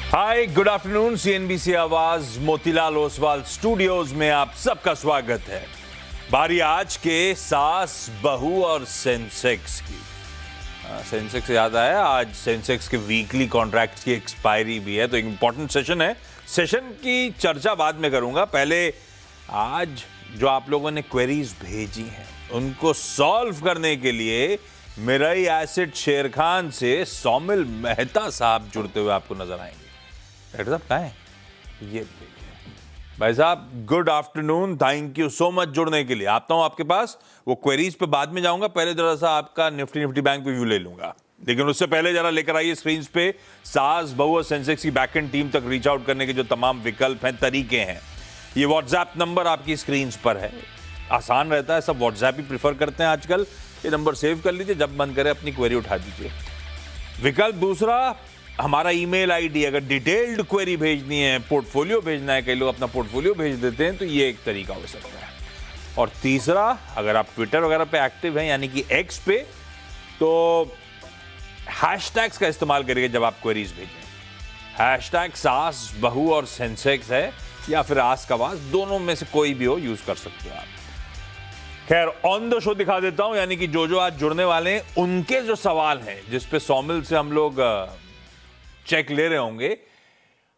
हाय, good afternoon. CNBC आवाज Motilal Oswal studios में आप सबका स्वागत है। बारी आज के सास, बहू और सेंसेक्स की। सेंसेक्स याद आया, आज सेंसेक्स के वीकली कॉन्ट्रैक्ट की एक्सपायरी भी है, तो एक इंपॉर्टेंट सेशन है। सेशन की चर्चा बाद में करूंगा, पहले आज जो आप लोगों ने क्वेरीज भेजी हैं उनको सॉल्व करने के लिए मिराई एसिड शेर खान से सौमिल मेहता साहब जुड़ते हुए आपको नजर आएंगे। डॉक्टर साहब कहाँ हैं? ये भाई साहब, good afternoon, thank you so much जुड़ने के लिए। आता हूं आपके पास, वो क्वेरीज पे बाद में जाऊंगा, पहले जरा सा आपका निफ्टी बैंक पे व्यू ले लूंगा। लेकिन उससे पहले जरा लेकर आइए स्क्रीन पे सास, बहू और सेंसेक्स की बैकएंड टीम तक रीच आउट करने के जो तमाम विकल्प हैं, तरीके हैं। ये व्हाट्सएप नंबर आपकी स्क्रीन पर है, आसान रहता है, सब व्हाट्सएप ही प्रीफर करते हैं आजकल। ये नंबर सेव कर लीजिए, जब मन करे अपनी क्वेरी उठा दीजिए। विकल्प दूसरा, हमारा ईमेल आईडी, अगर डिटेल्ड क्वेरी भेजनी है, पोर्टफोलियो भेजना है, कई लोग अपना पोर्टफोलियो भेज देते हैं, तो ये एक तरीका हो सकता है। और तीसरा, अगर आप ट्विटर वगैरह पे एक्टिव हैं, यानी कि एक्स पे, तो हैशटैग्स का इस्तेमाल करिए जब आप क्वेरीज भेजें। हैशटैग सास, बहू और सेंसेक्स है, या फिर आस्क आवाज, दोनों में से कोई भी हो, यूज कर सकते हो आप। खैर, ऑन द शो दिखा देता हूं, यानी कि जो आज जुड़ने वाले हैं उनके जो सवाल हैं, जिसपे सौमिल से हम लोग चेक ले रहे होंगे,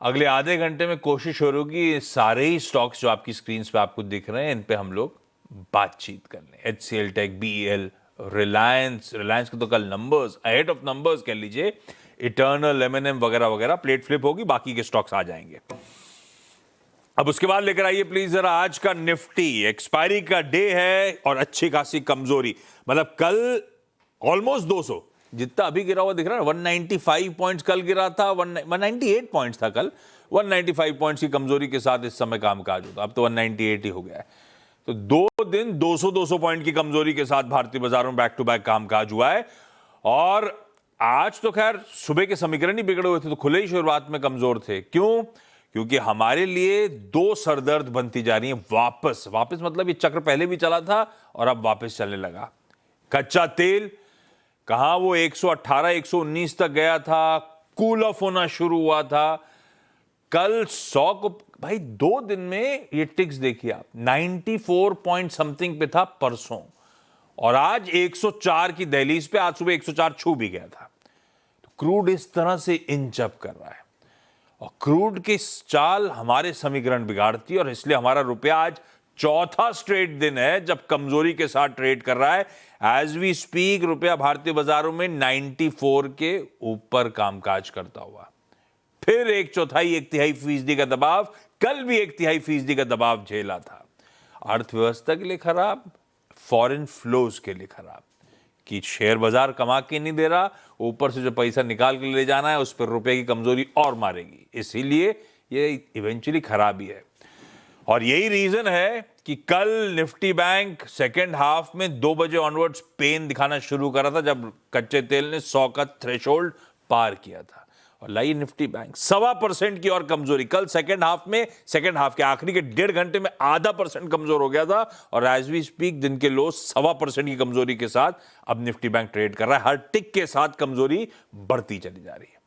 अगले आधे घंटे में कोशिश हो रही होगी सारे ही स्टॉक्स जो आपकी स्क्रीन पे आपको दिख रहे हैं, इन पे हम लोग बातचीत कर लें। HCL टेक, BEL, रिलायंस के तो कल नंबर्स, अहेड ऑफ नंबर्स कह लीजिए, इटर्नल, M&M वगैरह वगैरह, प्लेट फ्लिप होगी, बाकी के स्टॉक्स आ जाएंगे। अब उसके बाद लेकर आइए प्लीज जरा आज का निफ्टी। एक्सपायरी का डे है और अच्छी खासी कमजोरी, मतलब कल ऑलमोस्ट 200, जितना अभी गिरा हुआ दिख रहा है, 195 पॉइंट्स कल गिरा था, 198 पॉइंट्स था कल, 195 पॉइंट्स की कमजोरी के साथ इस समय कामकाज होता, अब तो 198 ही हो गया है। तो 2 दिन 200 पॉइंट की कमजोरी के साथ भारतीय बाजारों में बैक टू बैक कामकाज हुआ है। और आज तो खैर सुबह के समीकरण ही बिगड़े हुए थे, तो खुले ही शुरुआत में कमजोर थे। क्यों? क्योंकि हमारे लिए 2 सरदर्द बनती जा रही हैं वापस मतलब ये चक्र पहले भी चला था और अब वापस चलने लगा। कच्चा तेल कहां वो 118 119 तक गया था, कूल ऑफ होना शुरू हुआ था, कल 100 को भाई 2 दिन में ये टिक्स देखिए आप, 94 पॉइंट समथिंग पे था परसों, और आज 104 की दहलीज पे, आज सुबह 104 छू भी गया था। तो क्रूड इस तरह से इंच अप कर रहा है, और क्रूड की चाल हमारे समीकरण बिगाड़ती है, और इसलिए हमारा रुपया आज चौथा स्ट्रेट दिन है जब कमजोरी के साथ ट्रेड कर रहा है। एज वी स्पीक रुपया भारतीय बाजारों में 94 के ऊपर कामकाज करता हुआ, फिर 1/4 फीसदी का दबाव, कल भी 1/3 फीसदी का दबाव झेला था। अर्थव्यवस्था के लिए खराब, फॉरेन फ्लोज के लिए खराब, कि शेयर बाजार कमा के नहीं दे रहा, ऊपर से जो पैसा निकाल के ले जाना है उस पर रुपए की कमजोरी और मारेगी, इसीलिए ये इवेंचुअली खराबी है। और यही रीजन है कि कल निफ्टी बैंक सेकेंड हाफ में 2 बजे ऑनवर्ड्स पेन दिखाना शुरू करा था, जब कच्चे तेल ने 100 का थ्रेशोल्ड पार किया था। और लाई निफ्टी बैंक 1.25% की और कमजोरी, कल सेकेंड हाफ के आखिरी के 1.5 घंटे में 0.5% कमजोर हो गया था, और एज वी स्पीक दिन के लो 1.25% की कमजोरी के साथ अब निफ्टी बैंक ट्रेड कर रहा है। हर टिक के साथ कमजोरी बढ़ती चली जा रही है।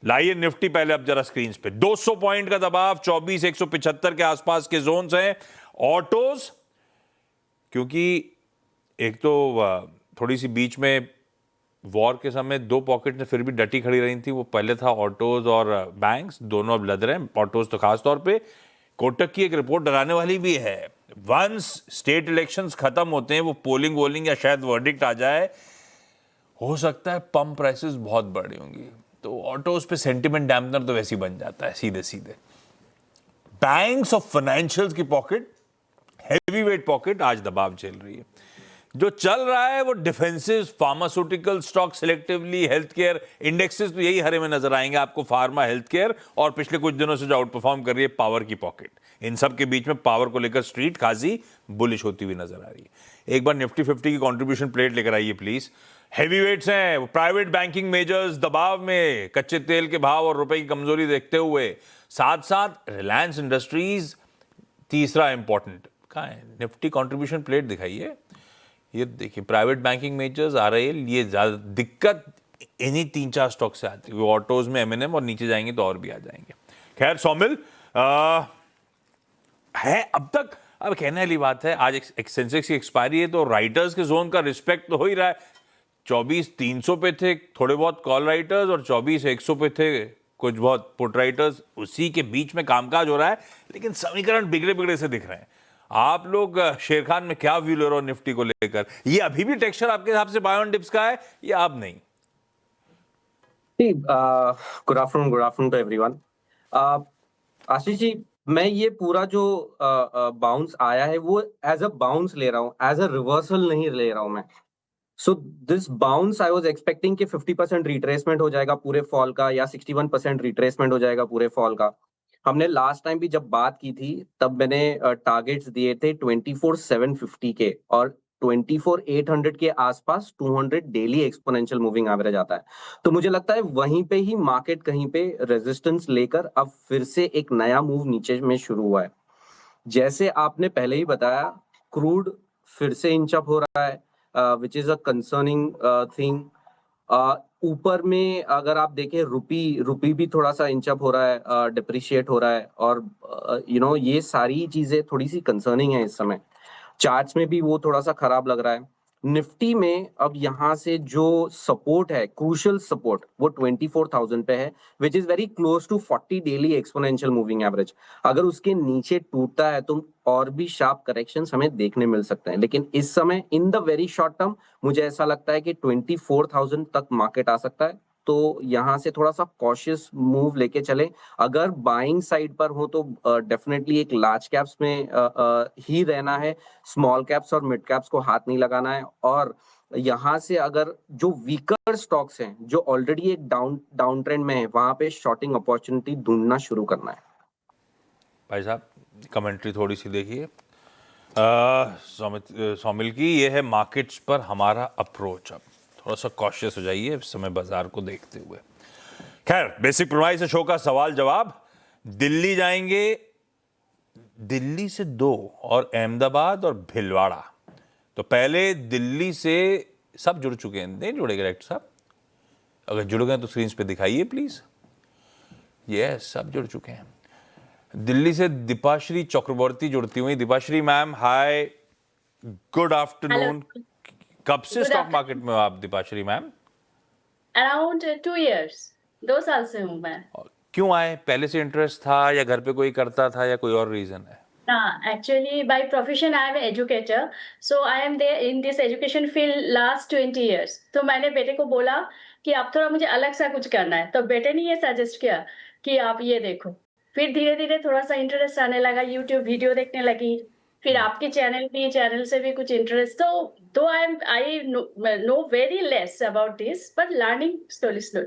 लाइए निफ्टी पहले अब जरा स्क्रीन पे, 200 पॉइंट का दबाव, 24,175 के आसपास के जोन्स हैं। ऑटोज, क्योंकि एक तो थोड़ी सी बीच में वॉर के समय 2 पॉकेट ने फिर भी डटी खड़ी रही थी, वो पहले था ऑटोज और बैंक्स, दोनों अब लद रहे हैं। ऑटोज तो खास तौर पे, कोटक की एक रिपोर्ट डराने वाली भी है। वंस स्टेट इलेक्शंस खत्म होते हैं, वो पोलिंग वोलिंग या शायद वर्डिक्ट आ जाए, हो सकता है पंप प्राइसेस बहुत बढ़ी होंगी, तो ऑटोज पे सेंटिमेंट डैम्पनर तो वैसे ही बन जाता है सीधे सीधे। बैंक्स और फाइनेंशियल्स की पॉकेट, हेवी वेट पॉकेट आज दबाव झेल रही है। जो चल रहा है वो defensive, pharmaceutical stock, selectively health care indexes, तो यही हरे में नजर आएंगे आपको, फार्मा, हेल्थ केयर, और पिछले कुछ दिनों से जो आउट परफॉर्म कर रही है पावर की पॉकेट। इन सब के बीच में पावर को लेकर स्ट्रीट खासी बुलिश होती हुई नजर आ रही है। एक बार निफ्टी 50 की कंट्रीब्यूशन प्लेट लेकर आइए प्लीज। हेवीवेट्स हैं, प्राइवेट बैंकिंग मेजर्स दबाव में, कच्चे तेल के भाव और रुपए की कमजोरी देखते हुए, साथ साथ रिलायंस इंडस्ट्रीज तीसरा इंपॉर्टेंट। कहाँ है निफ्टी कंट्रीब्यूशन प्लेट? दिखाइए, ये देखिए, प्राइवेट बैंकिंग मेजर्स आ रहे हैं, ये ज्यादा दिक्कत इन्हीं 3-4 स्टॉक से आती है, ऑटोज में M&M, और नीचे जाएंगे तो और भी आ जाएंगे। खैर सौमिल, है अब तक, अब कहने वाली बात है, आज सेंसेक्स की एक्सपायरी है तो राइटर्स के जोन का रिस्पेक्ट तो हो ही रहा है। 24,300 पे थे थोड़े बहुत कॉल राइटर्स, और 24,100 पे थे कुछ बहुत पुट राइटर्स, उसी के बीच में कामकाज हो रहा है, लेकिन समीकरण बिगड़े बिगड़े से दिख रहे हैं। आप लोग शेर खान में क्या व्यू ले रहे हो निफ्टी को लेकर? ये अभी भी टेक्सचर आपके हिसाब से बाय ऑन डिप्स का है या अब नहीं? Good afternoon to everyone. Ashish ji, मैं ये पूरा जो बाउंस आया है वो एज अ बाउंस ले रहा हूँ, एज अ रिवर्सल नहीं ले रहा हूँ मैं। So this bounce I was expecting कि 50% रिट्रेसमेंट हो जाएगा पूरे फॉल का, या 61% रिट्रेसमेंट हो जाएगा पूरे फॉल का। हमने लास्ट टाइम भी जब बात की थी तब मैंने टारगेट्स दिए थे 24,750 के, और 24,800 के आसपास 200 डेली एक्सपोनेंशियल मूविंग एवरेज आता है। तो मुझे लगता है वहीं पे ही मार्केट कहीं पे रेजिस्टेंस लेकर अब फिर से एक नया मूव नीचे में शुरू हुआ है। जैसे आपने पहले ही बताया, क्रूड फिर से इंच अप हो रहा है, which is a concerning thing. ऊपर में अगर आप देखें, रुपी भी थोड़ा सा इंच अप हो रहा है, डिप्रिशिएट हो रहा है, और ये सारी चीजें थोड़ी सी कंसर्निंग है इस समय। चार्ट्स में भी वो थोड़ा सा खराब लग रहा है। निफ्टी में अब यहाँ से जो सपोर्ट है, क्रूशियल सपोर्ट, वो 24,000 पे है, which is very close to 40 daily exponential moving average. अगर उसके नीचे टूटता है तो और भी शार्प करेक्शंस हमें देखने मिल सकते हैं, लेकिन इस समय in the very short term मुझे ऐसा लगता है कि 24,000 तक मार्केट आ सकता है। तो यहाँ से थोड़ा सा कॉशियस मूव लेके चले। अगर बाइंग साइड पर हो तो डेफिनेटली एक लार्ज कैप्स में ही रहना है, स्मॉल कैप्स और मिड कैप्स को हाथ नहीं लगाना है। और यहाँ से अगर जो वीकर स्टॉक्स हैं जो ऑलरेडी एक डाउन ट्रेंड में है, वहां पे शॉर्टिंग अपॉर्चुनिटी ढूंढना शुरू करना है। भाई साहब कमेंट्री थोड़ी सी देखिए सौमिल की, ये है मार्केट्स पर हमारा अप्रोच। अब थोड़ा सा कॉशियस हो जाइए इस समय बाजार को देखते हुए। खैर, बेसिक प्रोवाइस शो का सवाल जवाब, दिल्ली जाएंगे, दिल्ली से 2 और अहमदाबाद और भिलवाड़ा। तो पहले दिल्ली से, सब जुड़ चुके हैं? नहीं जुड़े डायरेक्टर साहब? अगर जुड़ गए तो स्क्रीन पे दिखाइए प्लीज। यस, सब जुड़ चुके हैं। दिल्ली से दीपाश्री चक्रवर्ती जुड़ती हुई। दीपाश्री मैम, हाय, गुड आफ्टरनून। कब से स्टॉक मार्केट में हो आप दीपाश्री मैम? अराउंड 2 years, 2 साल से हूँ मैं। क्यों आए? पहले से इंटरेस्ट था या घर पे कोई करता था या कोई और रीजन है? Actually by profession I am an educator, so I am there in this education field last 20 years. तो मैंने बेटे को बोला कि अब थोड़ा मुझे अलग सा कुछ करना है, तो बेटे ने ये सजेस्ट किया कि आप ये देखो। फिर धीरे धीरे थोड़ा सा इंटरेस्ट आने लगा, यूट्यूब वीडियो देखने लगी, फिर आपके चैनल से भी कुछ इंटरेस्ट। तो I know very less about this, but learning slowly.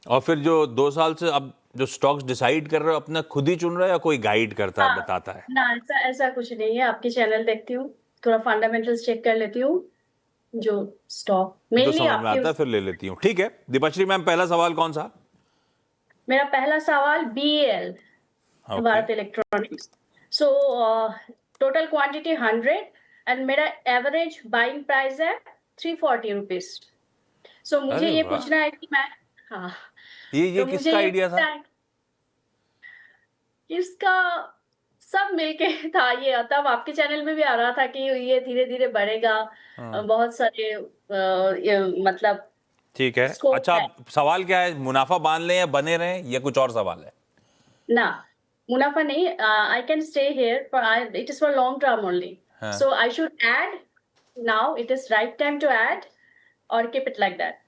और फिर जो 2 साल से अब जो स्टॉक्स डिसाइड कर रहे हो, अपना खुद ही चुन रहे हो या कोई गाइड करता है, बताता है? ना, ऐसा कुछ नहीं है। आपके चैनल देखती हूँ, थोड़ा फंडामेंटल्स चेक कर लेती हूँ, जो स्टॉक जो समझ में आता है फिर ले लेती हूँ। ठीक है दीपाश्री मैम, पहला सवाल कौन सा? मेरा पहला सवाल BEL, Bharat electronics. So total quantity 100 and मेरा एवरेज बाइंग प्राइस है 340 रुपीज। सो मुझे ये पूछना है कि मैं, हाँ, ये तो किसका आइडिया था? इसका सब मिलके था ये। तब आपके चैनल में भी आ रहा था कि ये धीरे धीरे बढ़ेगा, बहुत सारे मतलब। ठीक है, अच्छा सवाल क्या है? मुनाफा बांध लें या बने रहें, या कुछ और सवाल है? ना, मुनाफा नहीं। I can stay here for, it is for long term only. So I should add now, it is right time to add और keep it like that.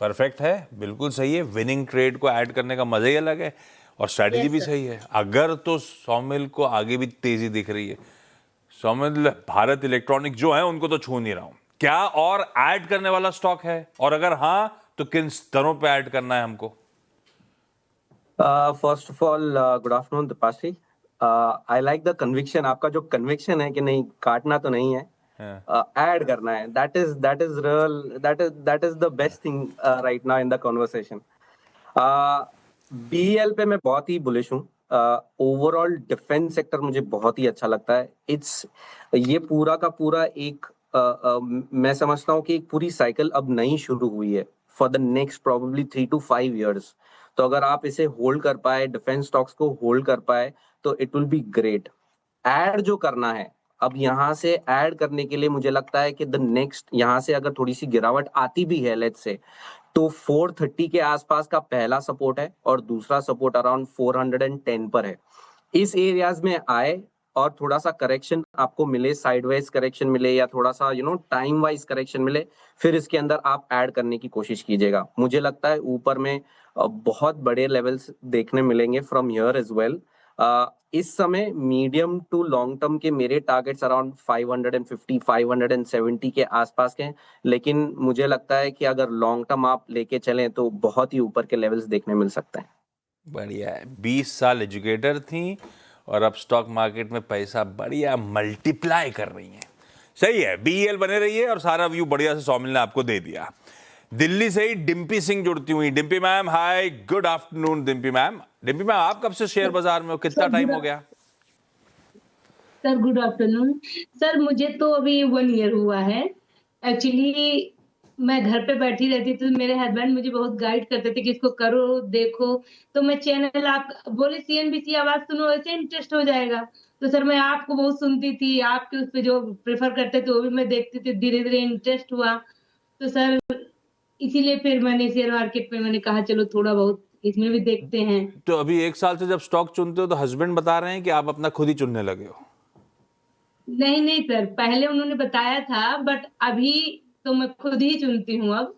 Perfect है, बिल्कुल सही है। विनिंग ट्रेड को ऐड करने का मजा ही अलग है, और स्ट्रैटेजी भी सही है। अगर तो सौमिल को आगे भी तेजी दिख रही है, सौमिल भारत इलेक्ट्रॉनिक जो है उनको तो छू नहीं रहा हूं, क्या और ऐड करने वाला स्टॉक है? और अगर हाँ तो किन स्तरों पे ऐड करना है हमको? First of all good afternoon Deepashri. I like the conviction. आपका जो कन्विक्शन है कि नहीं काटना तो नहीं है, ऐड करना है, that is real, that is the best thing right now in the conversation. BEL पे मैं बहुत ही बुलिश हूँ। ओवरऑल डिफेंस सेक्टर मुझे बहुत ही अच्छा लगता है। ये पूरा का पूरा एक मैं समझता हूँ कि एक पूरी साइकिल अब नई शुरू हुई है। For the next probably 3 to 5 years. तो अगर आप इसे होल्ड कर पाए, डिफेंस स्टॉक्स को होल्ड कर पाए, तो it will be great. Add जो करना है, अब यहाँ से ऐड करने के लिए मुझे लगता है कि द नेक्स्ट यहाँ से अगर थोड़ी सी गिरावट आती भी है, लेट्स से, तो 430 के आसपास का पहला सपोर्ट है और दूसरा सपोर्ट अराउंड 410 पर है. इस एरियाज में आए और थोड़ा सा करेक्शन आपको मिले, साइडवाइज करेक्शन मिले या थोड़ा सा टाइम वाइज करेक्शन मिले, फिर इसके अंदर आप ऐड करने की कोशिश कीजिएगा. मुझे लगता है ऊपर में बहुत बड़े लेवल्स देखने मिलेंगे फ्रॉम हियर एज वेल. इस समय मीडियम टू लॉन्ग टर्म के मेरे टारगेट्स अराउंड 550 570 के आसपास के हैं, लेकिन मुझे लगता है कि अगर लॉन्ग टर्म आप लेके चलें तो बहुत ही ऊपर के लेवल्स देखने मिल सकते हैं. बढ़िया है. 20 साल एजुकेटर थी और अब स्टॉक मार्केट में पैसा बढ़िया मल्टीप्लाई कर रही हैं. सही है, बीएल बने रहिए और सारा व्यू बढ़िया से सौमिल ने आपको दे दिया. दिल्ली से ही डिम्पी सिंह जुड़ती हुई. डिम्पी मैम, हाय, गुड आफ्टरनून. डिम्पी मैम, आप कब से शेयर बाजार में हो, कितना टाइम हो गया? Sir good afternoon. सर मुझे तो अभी 1 ईयर हुआ है. एक्चुअली मैं घर पे बैठी रहती थी, तो मेरे हस्बैंड मुझे बहुत गाइड करते थे कि इसको करो, देखो. तो मैं चैनल आप बोले सीएनबीसी आवाज सुनो, ऐसे इंटरेस्ट हो जाएगा. तो सर मैं आपको बहुत सुनती थी, आपके उस पे जो प्रेफर करते थे वो भी मैं देखती थी. धीरे धीरे इंटरेस्ट हुआ, तो सर इसीलिए फिर मैंने शेयर मार्केट में मैंने कहा चलो थोड़ा बहुत इसमें भी देखते हैं. तो अभी 1 साल से जब स्टॉक चुनते हो तो हस्बैंड बता रहे हैं कि आप अपना खुद ही चुनने लगे हो? नहीं सर, पहले उन्होंने बताया था, बट अभी तो मैं खुद ही चुनती हूँ अब.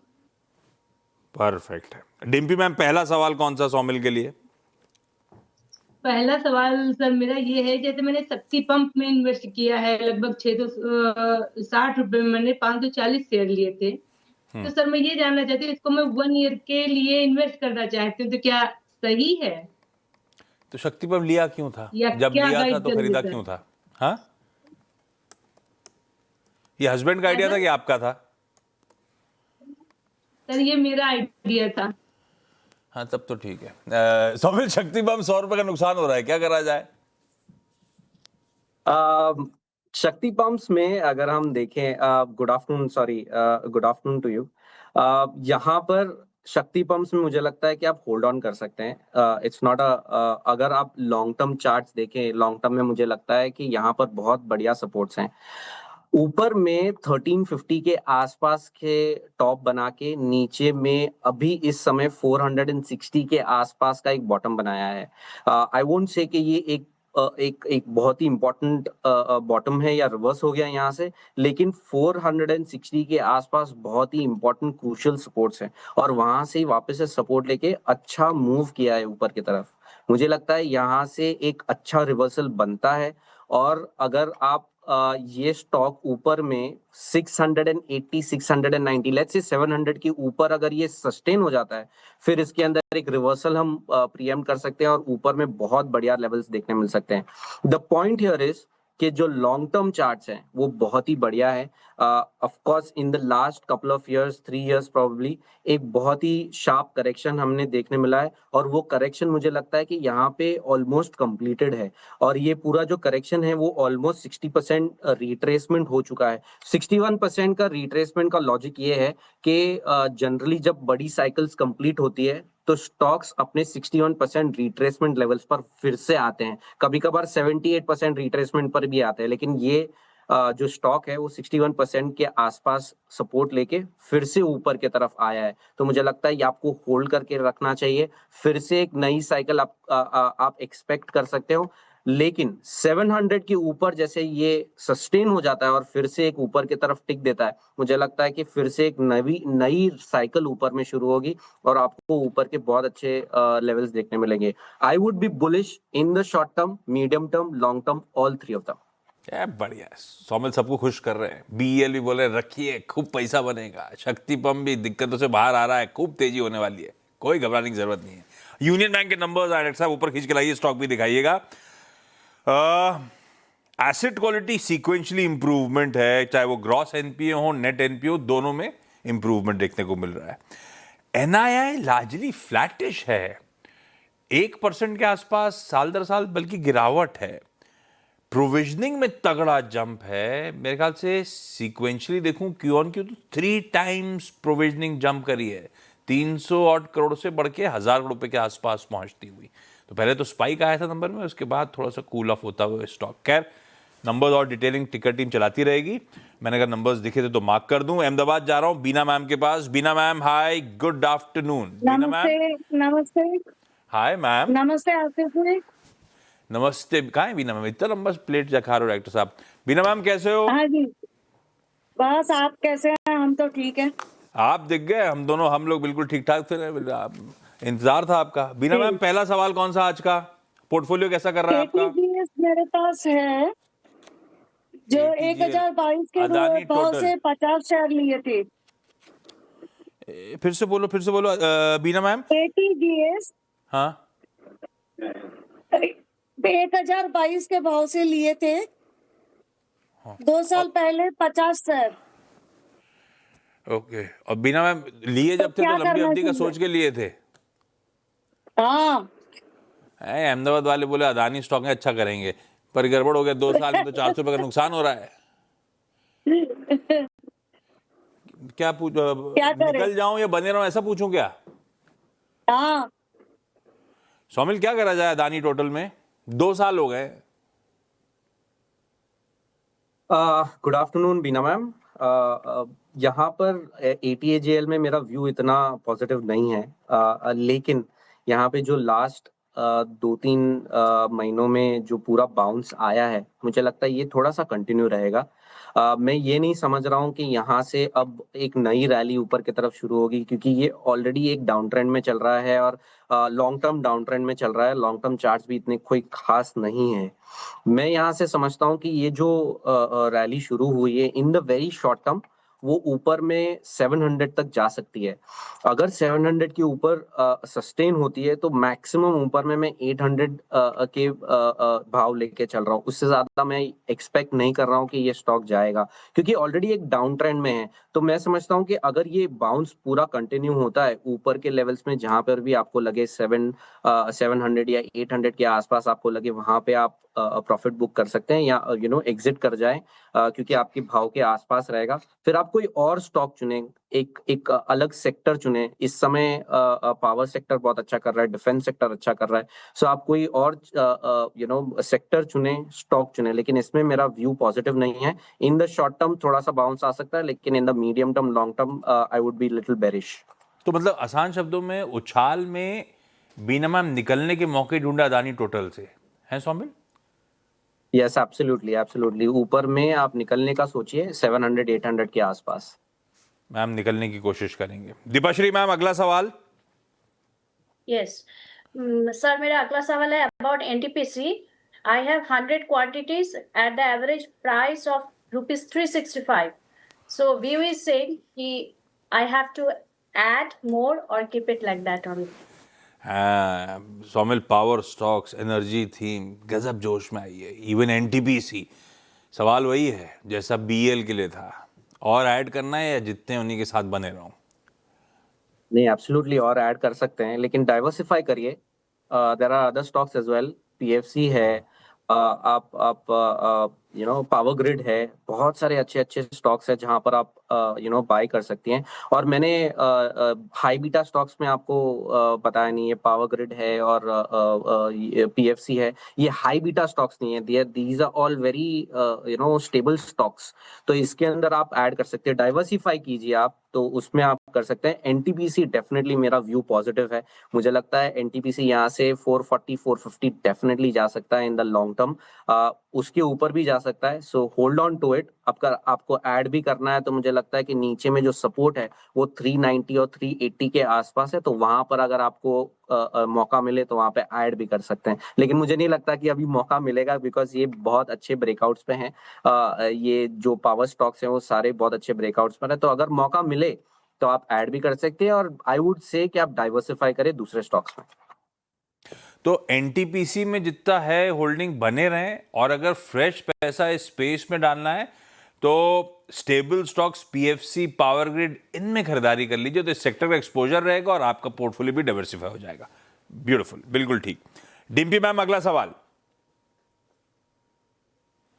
परफेक्ट है. डिम्पी मैम, पहला सवाल कौन सा सौमिल के लिए? पहला सवाल सर मेरा ये है, जैसे मैंने शक्ति पंप में इन्वेस्ट किया है, लगभग 660 रुपए में मैंने 540 शेयर लिए थे. तो सर मैं ये जानना चाहती हूँ, इसको मैं 1 ईयर के लिए इन्वेस्ट करना चाहती हूँ, तो क्या सही है? तो शक्ति पंप लिया क्यों था? या जब क्या लिया था गाइड तो करोगे खरीदा सर? क्यों था? हाँ, ये हस्बैंड का आइडिया था कि आपका था? सर ये मेरा आइडिया था. हाँ, तब तो ठीक है. सौमिल, शक्ति पंप 100 रुपए का नुकसान हो रहा है, क्या करा जाए? शक्ति पंप्स में अगर हम देखें, गुड आफ्टरनून टू यू. यहाँ पर शक्ति पंप्स में मुझे लगता है कि आप होल्ड ऑन कर सकते हैं. इट्स नॉट अगर आप लॉन्ग टर्म चार्ट्स देखें, लॉन्ग टर्म में मुझे लगता है कि यहाँ पर बहुत बढ़िया सपोर्ट्स हैं. ऊपर में 1350 के आसपास के टॉप बना के नीचे में अभी इस समय 460 के आसपास का एक बॉटम बनाया है. आई वोंट से कि ये एक बहुत ही इंपॉर्टेंट बॉटम है या रिवर्स हो गया यहाँ से, लेकिन 460 के आसपास बहुत ही इंपॉर्टेंट क्रूशियल सपोर्ट्स हैं और वहां से ही वापस से सपोर्ट लेके अच्छा मूव किया है ऊपर की तरफ. मुझे लगता है यहाँ से एक अच्छा रिवर्सल बनता है और अगर आप ये स्टॉक ऊपर में 680 690 लेट्स से 700 के ऊपर अगर ये सस्टेन हो जाता है, फिर इसके अंदर एक रिवर्सल हम प्रीएम्प्ट कर सकते हैं और ऊपर में बहुत बढ़िया लेवल्स देखने मिल सकते हैं. द पॉइंट हियर इज कि जो लॉन्ग टर्म चार्ट्स हैं वो बहुत ही बढ़िया है. Of course in the last couple of years, 3 years probably, एक बहुत ही शार्प करेक्शन हमने देखने मिला है और वो करेक्शन मुझे लगता है कि यहाँ पे ऑलमोस्ट कंप्लीटेड है और ये पूरा जो करेक्शन है वो ऑलमोस्ट 60% रिट्रेसमेंट हो चुका है. 61% का रिट्रेसमेंट का लॉजिक ये है कि जनरली जब बड़ी साइकिल्स कंप्लीट होती है तो स्टॉक्स अपने 61% रिट्रेसमेंट लेवल्स पर फिर से आते हैं. कभी कभार 78% रिट्रेसमेंट पर भी आते हैं, लेकिन ये जो स्टॉक है वो 61% के आसपास सपोर्ट लेके फिर से ऊपर की तरफ आया है. तो मुझे लगता है ये आपको होल्ड करके रखना चाहिए. फिर से एक नई साइकिल आप एक्सपेक्ट कर सकते हो, लेकिन 700 के ऊपर जैसे ये सस्टेन हो जाता है और फिर से एक ऊपर की तरफ टिक देता है, मुझे लगता है कि फिर से एक नई साइकिल ऊपर में शुरू होगी और आपको ऊपर के बहुत अच्छे लेवल्स देखने मिलेंगे. I would be bullish in the short term, medium term, long term, all 3 of them. क्या बढ़िया है. सौमिल सबको खुश कर रहे हैं. बीएल भी बोले रखिए, खूब पैसा बनेगा. शक्ति पंप भी दिक्कतों से बाहर आ रहा है, खूब तेजी होने वाली है, कोई घबराने की जरूरत नहीं है. यूनियन बैंक के नंबर्स डायरेक्टर साहब ऊपर खींच के लाइए, स्टॉक भी दिखाइएगा. एसेट क्वालिटी सीक्वेंशियली इंप्रूवमेंट है, चाहे वो ग्रॉस एनपीए हो, नेट एनपीए हो, दोनों में इंप्रूवमेंट देखने को मिल रहा है. एनआईआई लार्जली फ्लैटिश है, 1% के आसपास साल दर साल, बल्कि गिरावट है. प्रोविजनिंग में तगड़ा जंप है. मेरे ख्याल से सीक्वेंशियली देखूं क्यू ऑन क्यू तो 3 टाइम्स प्रोविजनिंग जंप करी है. 300 और करोड़ से बढ़ के 1000 करोड़ रुपए के आसपास पहुंचती हुई। तो पहले तो स्पाइक आया था नंबर में, उसके बाद थोड़ा सा कूल ऑफ होता हुआ स्टॉक। खैर, नंबर्स और डिटेलिंग टिकर टीम चलाती रहेगी। मैंने अगर नंबर्स दिखे थे तो मार्क कर दूं। अहमदाबाद जा रहा हूं बीना मैम के पास। बीना मैम, हाय, गुड आफ्टरनून। बीना मैम, नमस्ते नमस्ते हाय मैम। नमस्ते आसिफ जी। नमस्ते। कहाँ है बीना मैम? इतना लंबा प्लेट जा खा रहे हो डायरेक्टर साहब। बीना मैम कैसे हो? हाँ जी, बस आप कैसे हैं? हम तो ठीक है। आप दिख गए, हम लोग बिल्कुल ठीक ठाक थे। इंतजार था आपका। बीना मैम, पहला सवाल कौन सा आज का? पोर्टफोलियो कैसा कर रहा है आपका? ATGS मेरे पास है जो ATGS 1022 के अदानी भाव टोटल। से 50 शेयर लिए थे। फिर से बोलो बीना मैम। ATGS हाँ, 1022 के भाव से लिए थे 2 साल पहले 50 शेयर। ओके। और बीना मैम, लिए जब थे क्या तो लंबी करना अवधि का चाहिए? सोच के लिए थे? हाँ, अहमदाबाद वाले बोले अदानी स्टॉक है, अच्छा करेंगे, पर गड़बड़ हो गया। 2 साल में तो 400 रुपए का नुकसान हो रहा है। क्या करें? निकल जाऊं या बने रहूं, ऐसा पूछूं क्या? हाँ, सौमिल, क्या करा जाए अदानी टोटल में? 2 साल हो गए। गुड आफ्टरनून बीना मैम। यहाँ पर ATAGL में मेरा व्यू इतना पॉजिटिव नहीं है, लेकिन यहाँ पे जो लास्ट 2-3 महीनों में जो पूरा बाउंस आया है, मुझे लगता है ये थोड़ा सा कंटिन्यू रहेगा। मैं ये नहीं समझ रहा हूँ कि यहाँ से अब एक नई रैली ऊपर की तरफ शुरू होगी, क्योंकि ये ऑलरेडी एक डाउन ट्रेंड में चल रहा है और लॉन्ग टर्म डाउन ट्रेंड में चल रहा है। लॉन्ग टर्म चार्ट्स भी इतने कोई खास नहीं है। मैं यहाँ से समझता हूँ कि ये जो रैली शुरू हुई है in the very short term, वो ऊपर में 700 तक जा सकती है। अगर 700 के ऊपर सस्टेन होती है तो मैक्सिमम ऊपर में मैं 800 के भाव लेके चल रहा हूँ। उससे ज्यादा मैं एक्सपेक्ट नहीं कर रहा हूँ कि ये स्टॉक जाएगा, क्योंकि ऑलरेडी एक डाउन ट्रेंड में है। तो मैं समझता हूँ कि अगर ये बाउंस पूरा कंटिन्यू होता है ऊपर के लेवल्स में, जहां पर भी आपको लगे 700 या 800 के आसपास आपको लगे, वहां पे आप प्रॉफिट बुक कर सकते हैं या एग्जिट कर जाएं, क्योंकि आपके भाव के आसपास रहेगा। फिर आप कोई और स्टॉक चुनें, एक अलग सेक्टर चुनें। इस समय पावर सेक्टर बहुत अच्छा कर रहा है, डिफेंस सेक्टर अच्छा कर रहा है। सो आप कोई और सेक्टर चुनें, स्टॉक चुनें, लेकिन इसमें मेरा व्यू पॉजिटिव नहीं है। इन द शॉर्ट टर्म थोड़ा सा बाउंस आ सकता है, लेकिन in the medium term long term I would be little bearish. तो मतलब आसान शब्दों में, उछाल में बीना मैम निकलने के मौके ढूंढा अदानी टोटल से, हैं सौमिल? Yes, absolutely absolutely. ऊपर में आप निकलने का सोचिए 700-800 के आसपास। मैम निकलने की कोशिश करेंगे। दीपाश्री मैम, अगला सवाल। यस सर, मेरा अगला सवाल है about NTPC। I have 100 quantities at the average price of ₹365. So view is saying कि I have to add more or keep it like that only. Saumil, power stocks, energy theme गजब जोश में आई है। Even NTPC, सवाल वही है जैसा BL के लिए था, और ऐड करना है या जितने उन्हीं के साथ बने रहूं? नहीं, एब्सोल्युटली और ऐड कर सकते हैं, लेकिन डाइवर्सिफाई करिए। There are other stocks as well. PFC है, आप पावर ग्रिड है, बहुत सारे अच्छे अच्छे स्टॉक्स है जहां पर आप बाय कर सकती हैं। और मैंने हाई बीटा स्टॉक्स में आपको बताया नहीं है, पावर ग्रिड है और PFC है, ये हाई बीटा स्टॉक्स नहीं है, these are all very stable stocks. तो इसके अंदर आप ऐड कर सकते हैं, डाइवर्सिफाई कीजिए आप, तो उसमें आप कर सकते हैं। NTPC डेफिनेटली मेरा व्यू पॉजिटिव है। मुझे लगता है NTPC यहाँ से 440-450 डेफिनेटली जा सकता है इन द लॉन्ग टर्म, उसके ऊपर भी जा सकता है। So hold on to it. आपको ऐड भी करना है तो मुझे लगता है कि नीचे में जो सपोर्ट है वो 390 और 380 के आसपास है, तो वहां पर अगर आपको मौका मिले तो वहां पे ऐड भी कर सकते हैं। लेकिन मुझे नहीं लगता कि अभी मौका मिलेगा, बिकॉज ये बहुत अच्छे ब्रेकआउट्स पे हैं। ये जो पावर स्टॉक्स हैं वो सारे बहुत अच्छे ब्रेकआउट्स पर है, तो अगर मौका मिले तो आप ऐड भी कर सकते हैं, और आई वुड से कि आप डाइवर्सिफाई करें दूसरे स्टॉक्स में। तो NTPC में जितना है होल्डिंग बने रहें, और अगर फ्रेश पैसा इस स्पेस में डालना है तो stable stocks, PFC, power grid, इनमें खरीदारी कर लीजिए, तो इस सेक्टर का एक्सपोजर रहेगा और आपका पोर्टफोलियो भी डाइवर्सिफाई हो जाएगा। ब्यूटीफुल, बिल्कुल ठीक। डिम्पी मैम, अगला सवाल।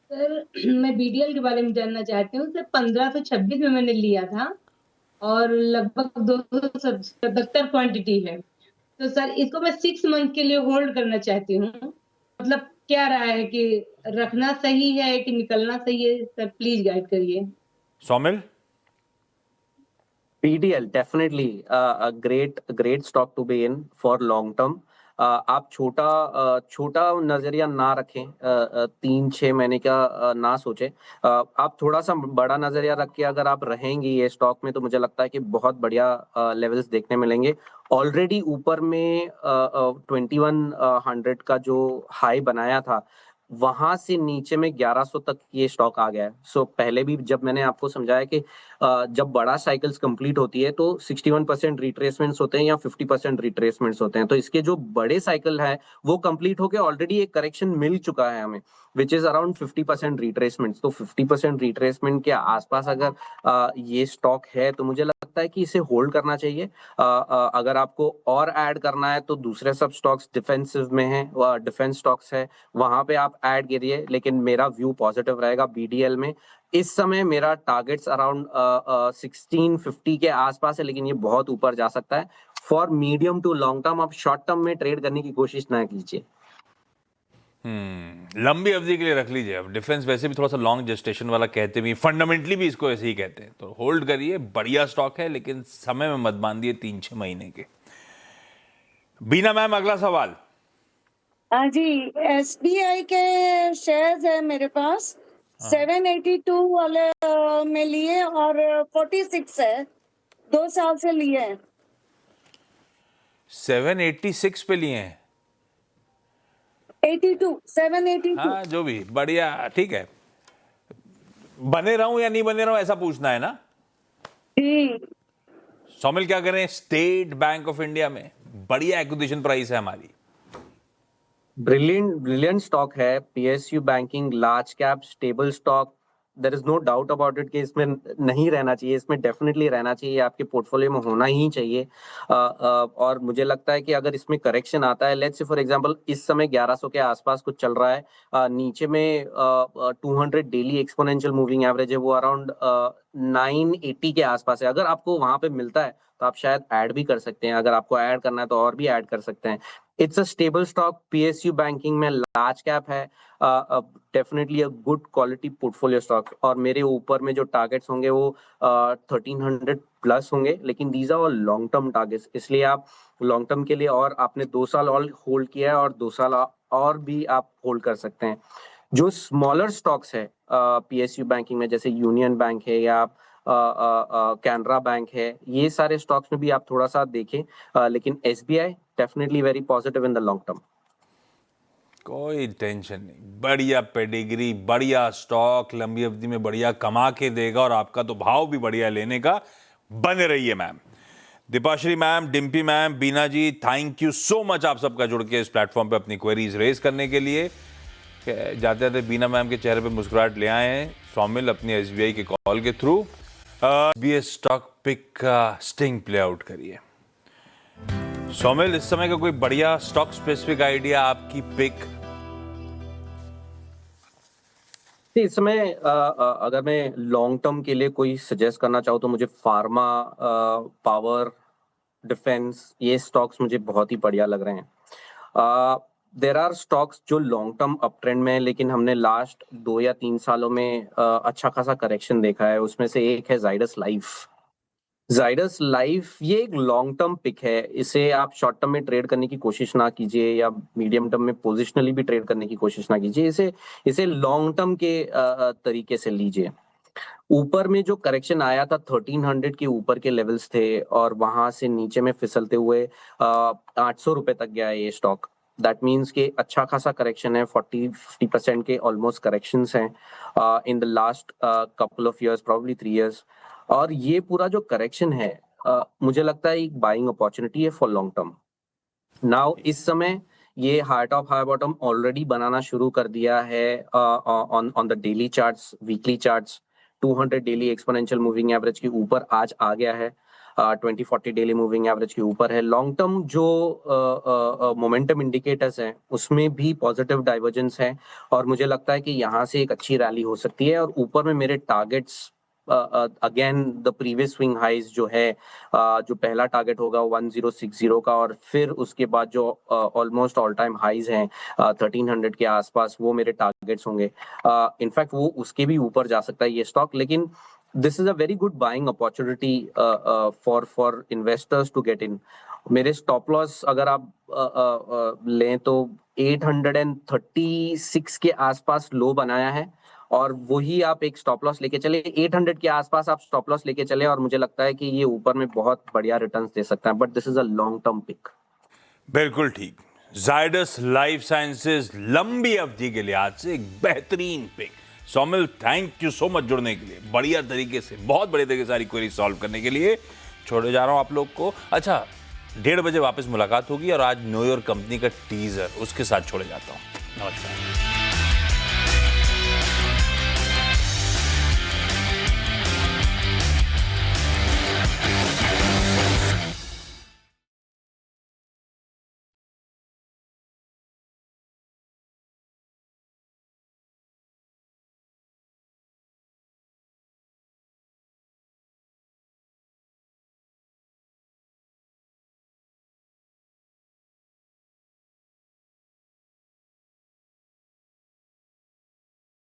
सर मैं BDL के बारे में जानना चाहती हूँ। सर 1526 में मैंने लिया था, और लगभग 277 क्वांटिटी है। तो सर इसको मैं 6 मंथ के लिए होल्ड करना चाहती हूँ। मतलब क्या राय है कि रखना सही है कि निकलना सही है? सर प्लीज गाइड करिए। Saumil, PDL definitely a great stock to be in for long term. आप छोटा नजरिया ना रखें, 3-6 महीने का ना सोचें। आप थोड़ा सा बड़ा नजरिया रख के अगर आप रहेंगे ये स्टॉक में, तो मुझे लगता है कि बहुत बढ़िया लेवल्स देखने मिलेंगे। ऑलरेडी ऊपर में 2100 का जो हाई बनाया था, वहां से नीचे में 1100 तक ये स्टॉक आ गया है। सो पहले भी जब मैंने आपको समझाया कि जब बड़ा साइकिल्स कंप्लीट होती है तो 61% रिट्रेसमेंट्स होते हैं या 50% रिट्रेसमेंट्स होते हैं। तो इसके जो बड़े साइकिल है वो कंप्लीट होके ऑलरेडी एक करेक्शन मिल चुका है हमें, विच इज अराउंड 50% रिट्रेसमेंट्स। तो 50% रिट्रेसमेंट के आसपास अगर ये स्टॉक है तो मुझे लगता है कि इसे होल्ड करना चाहिए। अगर आपको और ऐड करना है तो दूसरे सब स्टॉक्स डिफेंसिव में है, डिफेंस स्टॉक्स है, वहां पे आप ऐड करिए। लेकिन मेरा व्यू पॉजिटिव रहेगा BDL में। इस समय मेरा टारगेट्स अराउंड 1650 के आसपास है, लेकिन ये बहुत ऊपर जा सकता है। For medium to long term आप शॉर्ट टर्म में ट्रेड करने की कोशिश ना कीजिए। लंबी अवधि के लिए रख लीजिए। अब डिफेंस वैसे भी थोड़ा सा लॉन्ग जेस्टेशन वाला कहते भी, फंडामेंटली भी इसको ऐसे ही कहते हैं, तो होल्ड करिए। बढ़िया स्टॉक है, लेकिन समय में मत बांधिए 3-6 महीने के। बीना मैम, अगला सवाल। हाँ जी, SBI के शेयर्स है मेरे पास, 782 वाले में लिए और 46 है, 2 साल से लिए हैं। 786 पे लिए हैं? 782। हाँ, जो भी, बढ़िया, ठीक है। बने रहूं या नहीं बने रहूं, ऐसा पूछना है ना? जी। सौमिल, क्या करें? स्टेट बैंक ऑफ इंडिया में बढ़िया एक्विजिशन प्राइस है हमारी। ब्रिलियंट स्टॉक है। PSU banking, large cap, stable stock. There is no doubt about it कि इसमें नहीं रहना चाहिए, इसमें डेफिनेटली रहना चाहिए, आपके पोर्टफोलियो में होना ही चाहिए। और मुझे लगता है कि अगर इसमें करेक्शन आता है, लेट्स से फॉर एग्जांपल इस समय 1100 के आसपास कुछ चल रहा है, नीचे में 200 डेली एक्सपोनेंशियल मूविंग एवरेज है, वो अराउंड 980 के आसपास है। अगर आपको वहां पे मिलता है तो आप शायद ऐड भी कर सकते हैं। अगर आपको ऐड करना है तो और भी ऐड कर सकते हैं। It's a stable stock, PSU banking में लार्ज कैप है, definitely a good quality portfolio stock. और मेरे ऊपर में जो टारगेट्स होंगे वो 1300 प्लस होंगे, लेकिन these are long term targets, इसलिए आप लॉन्ग टर्म के लिए, और आपने 2 साल और होल्ड किया है और 2 साल और भी आप होल्ड कर सकते हैं। जो स्मॉलर स्टॉक्स है PSU बैंकिंग में, जैसे यूनियन बैंक है या कैनरा बैंक है, ये सारे स्टॉक्स में भी आप थोड़ा सा देखें। लेकिन SBI definitely very positive in the long term. कोई टेंशन नहीं, बढ़िया पेडिग्री, बढ़िया स्टॉक, लंबी अवधि में बढ़िया कमा के देगा, और आपका तो भाव भी बढ़िया लेने का। बने रहिए ma'am. Deepashree ma'am, Dimpy ma'am, Beena ji, thank you so much आप सबका जुड़ के इस प्लेटफॉर्म पे अपनी क्वेरीज रेज करने के लिए। जाते जाते बीना मैम के चेहरे पे मुस्कुराहट ले आए हैं सौमिल अपनी SBI के कॉल के थ्रू। SBI स्टॉक पिक का स्टिंग प्ले आउट करिए। सौमिल, इस समय का कोई बढ़िया स्टॉक स्पेसिफिक आइडिया, आपकी पिक? इस समय अगर मैं लॉन्ग टर्म के लिए कोई सजेस्ट करना चाहूँ तो मुझे फार्मा, पावर, डिफेंस, ये स्टॉक्स मुझे बहुत ही बढ़िया लग रहे हैं। देर आर स्टॉक्स जो लॉन्ग टर्म अप ट्रेंड में है, लेकिन हमने लास्ट 2 या 3 सालों में अच्छा खासा करेक्शन देखा है। उसमें से एक है जाइडस लाइफ। जाइडस लाइफ ये एक लॉन्ग टर्म पिक है, इसे आप शॉर्ट टर्म में ट्रेड करने की कोशिश ना कीजिए या मीडियम टर्म में पोजिशनली भी ट्रेड करने की कोशिश ना कीजिए। इसे लॉन्ग टर्म के तरीके से लीजिए। ऊपर में जो करेक्शन आया था 1300 के ऊपर के लेवल्स थे, और वहां से नीचे में फिसलते हुए 800 रुपए तक गया है ये स्टॉक। दैट मीन्स कि अच्छा खासा करेक्शन है, 40-50% के ऑलमोस्ट करेक्शंस हैं in the last couple of years, probably 3 years. और ये पूरा जो करेक्शन है मुझे लगता है एक बाइंग अपॉर्चुनिटी है फॉर लॉन्ग टर्म। नाउ इस समय ये high top high bottom already बनाना शुरू कर दिया है on the daily charts, weekly charts. 200 daily exponential moving average के ऊपर आज आ गया है, 20-40 डेली मूविंग एवरेज के ऊपर है। लॉन्ग टर्म जो मोमेंटम इंडिकेटर्स हैं उसमें भी पॉजिटिव डाइवर्जेंस है, और मुझे लगता है कि यहाँ से एक अच्छी रैली हो सकती है। और ऊपर में मेरे targets again the previous swing highs जो है, जो पहला टारगेट होगा 1060 का, और फिर उसके बाद जो ऑलमोस्ट ऑल टाइम हाइज हैं 1300 के आसपास, वो मेरे टारगेट्स होंगे। इनफैक्ट वो उसके भी ऊपर जा सकता है ये स्टॉक, लेकिन this is a very good buying opportunity for investors to get in. मेरे स्टॉप लॉस अगर आप लें तो 836 के आसपास लो बनाया है, और वही आप एक स्टॉप लॉस लेके चले, 800 के आसपास आप स्टॉप लॉस लेके चले, और मुझे लगता है कि ये ऊपर में बहुत बढ़िया रिटर्न्स दे सकता है, but this is a long term pick. बिल्कुल ठीक। जायडस लाइफ साइंसेज लंबी अवधि के लिहाज से एक बेहतरीन pick. Saumil, thank you so much जुड़ने के लिए, बढ़िया तरीके से, बहुत बढ़िया तरीके से सारी क्वेरी सॉल्व करने के लिए। छोड़े जा रहा हूं आप लोग को। अच्छा, 1:30 बजे वापस मुलाकात होगी, और आज नो योर कंपनी का टीजर उसके साथ छोड़े जाता हूं। नमस्कार।